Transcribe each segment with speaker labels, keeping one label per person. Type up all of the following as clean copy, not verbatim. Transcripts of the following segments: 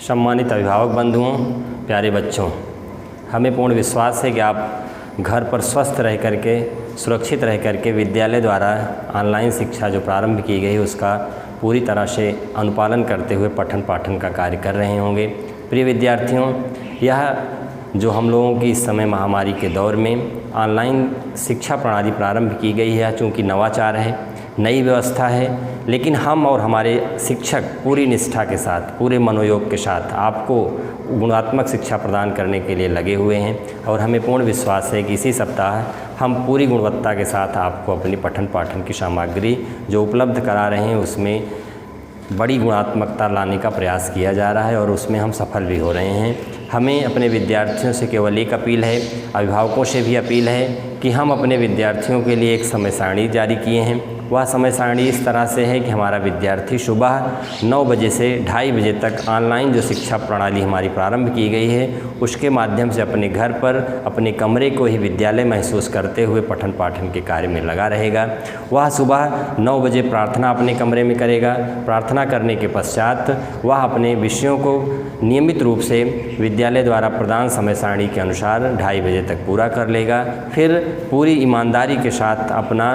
Speaker 1: सम्मानित अभिभावक बंधुओं, प्यारे बच्चों, हमें पूर्ण विश्वास है कि आप घर पर स्वस्थ रह करके, सुरक्षित रह करके विद्यालय द्वारा ऑनलाइन शिक्षा जो प्रारंभ की गई उसका पूरी तरह से अनुपालन करते हुए पठन पाठन का कार्य कर रहे होंगे। प्रिय विद्यार्थियों, यह जो हम लोगों की इस समय महामारी के दौर में ऑनलाइन शिक्षा प्रणाली प्रारंभ की गई है, चूँकि नवाचार है, नई व्यवस्था है, लेकिन हम और हमारे शिक्षक पूरी निष्ठा के साथ, पूरे मनोयोग के साथ आपको गुणात्मक शिक्षा प्रदान करने के लिए लगे हुए हैं और हमें पूर्ण विश्वास है कि इसी सप्ताह हम पूरी गुणवत्ता के साथ आपको अपनी पठन पाठन की सामग्री जो उपलब्ध करा रहे हैं उसमें बड़ी गुणात्मकता लाने का प्रयास किया जा रहा है और उसमें हम सफल भी हो रहे हैं। हमें अपने विद्यार्थियों से केवल एक अपील है, अभिभावकों से भी अपील है कि हम अपने विद्यार्थियों के लिए एक समय सारणी जारी किए हैं। वह समय सारणी इस तरह से है कि हमारा विद्यार्थी सुबह 9 बजे से 2:30 बजे तक ऑनलाइन जो शिक्षा प्रणाली हमारी प्रारंभ की गई है उसके माध्यम से अपने घर पर अपने कमरे को ही विद्यालय महसूस करते हुए पठन पाठन के कार्य में लगा रहेगा। वह सुबह 9 बजे प्रार्थना अपने कमरे में करेगा। प्रार्थना करने के पश्चात वह अपने विषयों को नियमित रूप से विद्यालय द्वारा प्रदान समय सारणी के अनुसार 2:30 बजे तक पूरा कर लेगा। फिर पूरी ईमानदारी के साथ अपना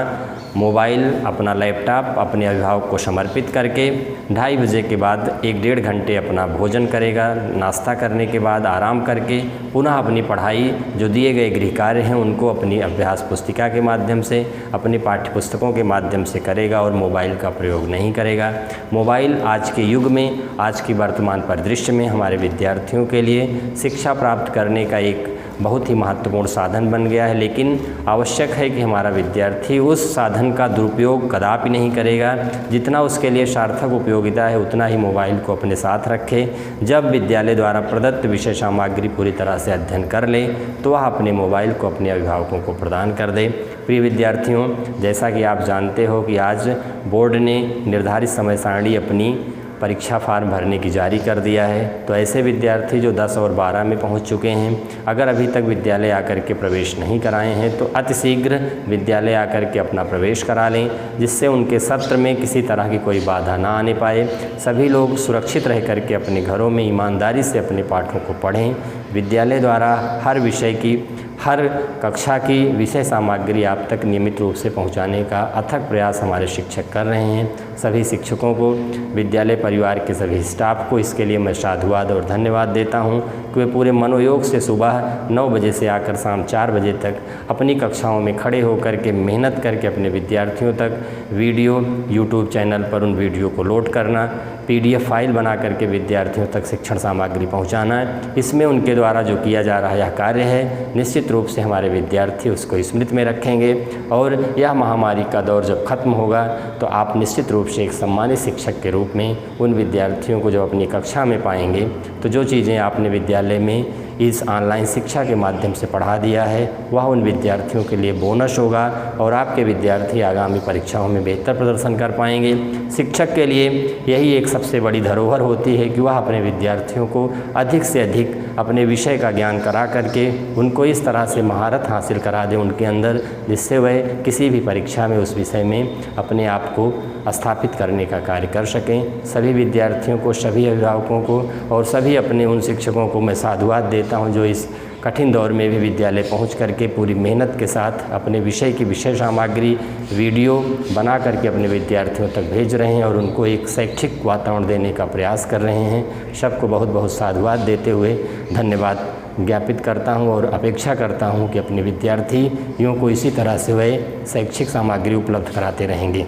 Speaker 1: मोबाइल, अपना लैपटॉप अपने अभिभावक को समर्पित करके 2:30 बजे के बाद 1-1.5 घंटे अपना भोजन करेगा। नाश्ता करने के बाद आराम करके पुनः अपनी पढ़ाई जो दिए गए गृह कार्य हैं उनको अपनी अभ्यास पुस्तिका के माध्यम से, अपनी पाठ्य पुस्तकों के माध्यम से करेगा और मोबाइल का प्रयोग नहीं करेगा। मोबाइल आज के युग में, आज की वर्तमान परिदृश्य में हमारे विद्यार्थियों के लिए शिक्षा प्राप्त करने का एक बहुत ही महत्वपूर्ण साधन बन गया है, लेकिन आवश्यक है कि हमारा विद्यार्थी उस साधन का दुरुपयोग कदापि नहीं करेगा। जितना उसके लिए सार्थक उपयोगिता है उतना ही मोबाइल को अपने साथ रखे। जब विद्यालय द्वारा प्रदत्त विषय सामग्री पूरी तरह से अध्ययन कर ले तो वह अपने मोबाइल को अपने अभिभावकों को प्रदान कर दे। प्रिय विद्यार्थियों, जैसा कि आप जानते हो कि आज बोर्ड ने निर्धारित समय सारणी अपनी परीक्षा फार्म भरने की जारी कर दिया है, तो ऐसे विद्यार्थी जो 10 और 12 में पहुंच चुके हैं, अगर अभी तक विद्यालय आकर के प्रवेश नहीं कराए हैं तो अतिशीघ्र विद्यालय आकर के अपना प्रवेश करा लें, जिससे उनके सत्र में किसी तरह की कोई बाधा ना आने पाए। सभी लोग सुरक्षित रह करके अपने घरों में ईमानदारी से अपने पाठों को पढ़ें। विद्यालय द्वारा हर विषय की, हर कक्षा की विषय सामग्री आप तक नियमित रूप से पहुंचाने का अथक प्रयास हमारे शिक्षक कर रहे हैं। सभी शिक्षकों को, विद्यालय परिवार के सभी स्टाफ को इसके लिए मैं साधुवाद और धन्यवाद देता हूं कि वे पूरे मनोयोग से सुबह 9 बजे से आकर शाम 4 बजे तक अपनी कक्षाओं में खड़े होकर के मेहनत करके अपने विद्यार्थियों तक वीडियो, यूट्यूब चैनल पर उन वीडियो को लोड करना, PDF फाइल बना करके विद्यार्थियों तक शिक्षण सामग्री पहुंचाना है। इसमें उनके द्वारा जो किया जा रहा यह कार्य है, निश्चित रूप से हमारे विद्यार्थी उसको स्मृति में रखेंगे और यह महामारी का दौर जब खत्म होगा तो आप निश्चित रूप से एक सम्मानित शिक्षक के रूप में उन विद्यार्थियों को जब अपनी कक्षा में पाएंगे तो जो चीज़ें आपने विद्यालय में इस ऑनलाइन शिक्षा के माध्यम से पढ़ा दिया है वह उन विद्यार्थियों के लिए बोनस होगा और आपके विद्यार्थी आगामी परीक्षाओं में बेहतर प्रदर्शन कर पाएंगे। शिक्षक के लिए यही एक सबसे बड़ी धरोहर होती है कि वह अपने विद्यार्थियों को अधिक से अधिक अपने विषय का ज्ञान करा करके उनको इस तरह से महारत हासिल करा दें उनके अंदर, जिससे वह किसी भी परीक्षा में उस विषय में अपने आप को स्थापित करने का कार्य कर सकें। सभी विद्यार्थियों को, सभी अभिभावकों को और सभी अपने उन शिक्षकों को मैं साधुवाद देता हूं जो इस कठिन दौर में भी विद्यालय पहुंच करके पूरी मेहनत के साथ अपने विषय की विषय सामग्री वीडियो बना करके अपने विद्यार्थियों तक भेज रहे हैं और उनको एक शैक्षिक वातावरण देने का प्रयास कर रहे हैं। सबको बहुत बहुत साधुवाद देते हुए धन्यवाद ज्ञापित करता हूं और अपेक्षा करता हूं कि अपने विद्यार्थियों को इसी तरह से वह शैक्षिक सामग्री उपलब्ध कराते रहेंगे।